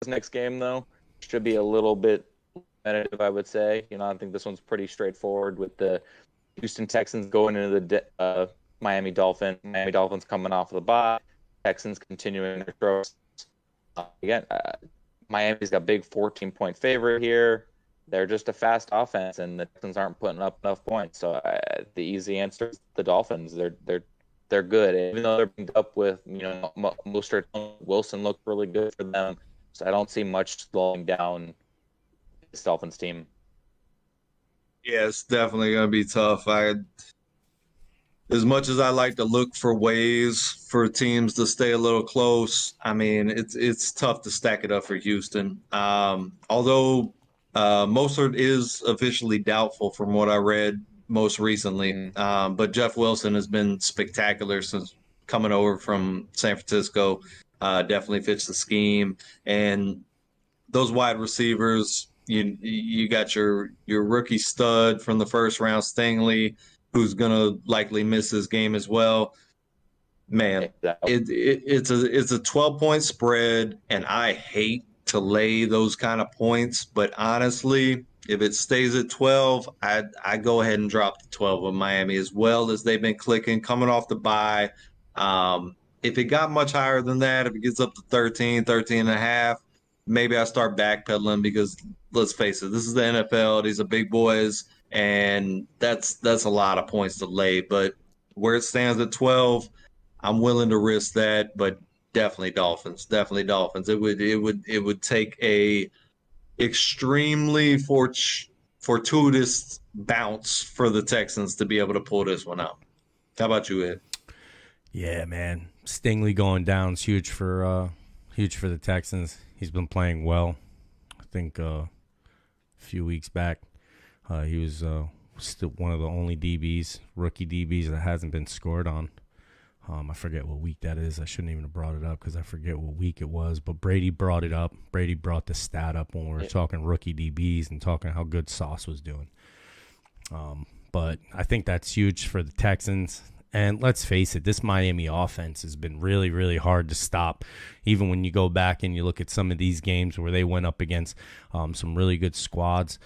This next game, though, should be a little bit competitive, I would say. I think this one's pretty straightforward with the Houston Texans going into the Miami Dolphins. Miami Dolphins coming off of the bye. Texans continuing their throws. Again, Miami's got big 14-point favorite here. They're just a fast offense, and the Texans aren't putting up enough points. So the easy answer is the Dolphins. They're good, even though they're beat up with Mostert. Wilson looked really good for them. So I don't see much slowing down this Dolphins team. Yeah, it's definitely going to be tough. As much as I like to look for ways for teams to stay a little close, I mean, it's tough to stack it up for Houston. Although Mostert is officially doubtful from what I read most recently. But Jeff Wilson has been spectacular since coming over from San Francisco. Definitely fits the scheme. And those wide receivers, you got your rookie stud from the first round, Stingley, who's gonna likely miss this game as well. Man, it's a 12-point spread, and I hate to lay those kind of points, but honestly, if it stays at 12, I go ahead and drop the 12 of Miami as well as they've been clicking coming off the bye. If it got much higher than that, if it gets up to 13, 13 and a half, maybe I start backpedaling because let's face it, this is the NFL. These are big boys, and that's a lot of points to lay. But where it stands at 12, I'm willing to risk that, but definitely Dolphins. Definitely Dolphins. It would take a extremely fortuitous bounce for the Texans to be able to pull this one out. How about you, Ed? Yeah, man. Stingley going down is huge for the Texans. He's been playing well. I think a few weeks back, he was still one of the only rookie DBs that hasn't been scored on. I forget what week that is. I shouldn't even have brought it up because I forget what week it was. But Brady brought it up. Brady brought the stat up when we were talking rookie DBs and talking how good Sauce was doing. But I think that's huge for the Texans. And let's face it, this Miami offense has been really, really hard to stop. Even when you go back and you look at some of these games where they went up against some really good squads,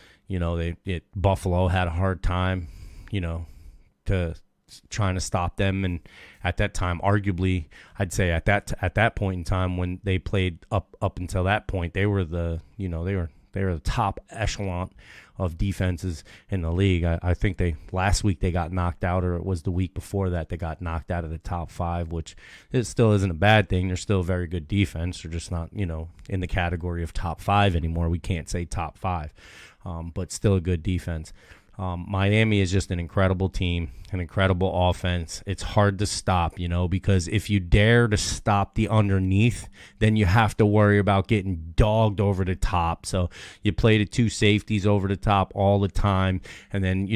Buffalo had a hard time, to trying to stop them. And at that time, arguably, I'd say at that point in time when they played up until that point, they were the top echelon of defenses in the league. I think last week they got knocked out, or it was the week before that they got knocked out of the top 5, which it still isn't a bad thing. They're still a very good defense. They're just not, in the category of top 5 anymore. We can't say top 5, but still a good defense. Miami is just an incredible team, an incredible offense. It's hard to stop, because if you dare to stop the underneath, then you have to worry about getting dogged over the top. So you play the 2 safeties over the top all the time, and then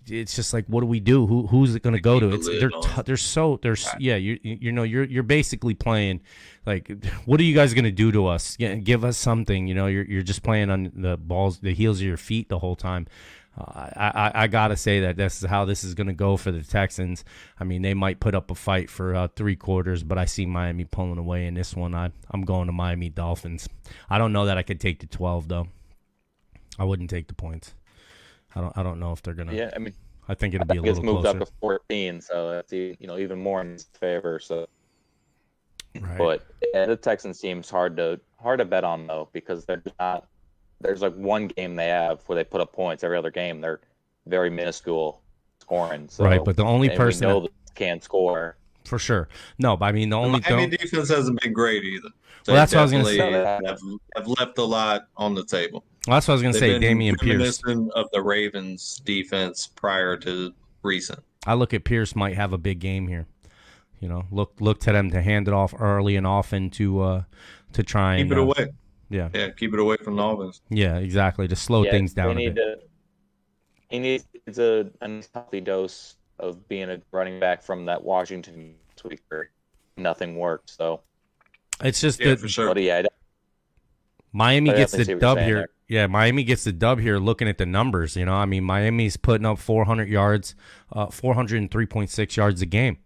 it's just like, what do we do? Who's it going to go to? You're basically playing like, what are you guys going to do to us? Give us something. You're just playing on the heels of your feet the whole time. I got to say that this is how this is going to go for the Texans. I mean, they might put up a fight for 3 quarters, but I see Miami pulling away in this one. I'm going to Miami Dolphins. I don't know that I could take the 12, though. I wouldn't take the points. I don't know if they're going to. Yeah, I mean, I think it'll be a little closer. It's moved up to 14, so that's even more in his favor. So, right. But the Texans team's hard to bet on, though, because they're not. There's like one game they have where they put up points. Every other game, they're very minuscule scoring. So, right, but the only person we know that can score for sure. No, but I mean the only defense hasn't been great either. So well, that's what I was going to say. Have left a lot on the table. Well, that's what I was going to say. Dameon Pierce of the Ravens defense prior to recent. I look at Pierce might have a big game here. Look to them to hand it off early and often to try and keep it away. Yeah, keep it away from the offense. Yeah, exactly. To slow things down a bit. He needs a healthy dose of being a running back from that Washington week where nothing worked. So it's just for sure. But Miami gets the dub here. Yeah, Miami gets the dub here looking at the numbers. I mean, Miami's putting up 400 yards, 403.6 yards a game.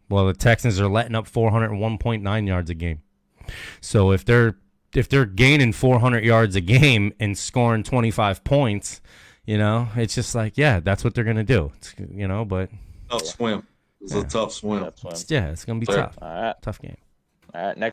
Well, the Texans are letting up 401.9 yards a game. So if they're if they're gaining 400 yards a game and scoring 25 points, you know, it's just like, yeah, that's what they're gonna do. It's, you know, but Tough swim. It's a tough swim. it's gonna be tough. All right. Tough game. All right. Next.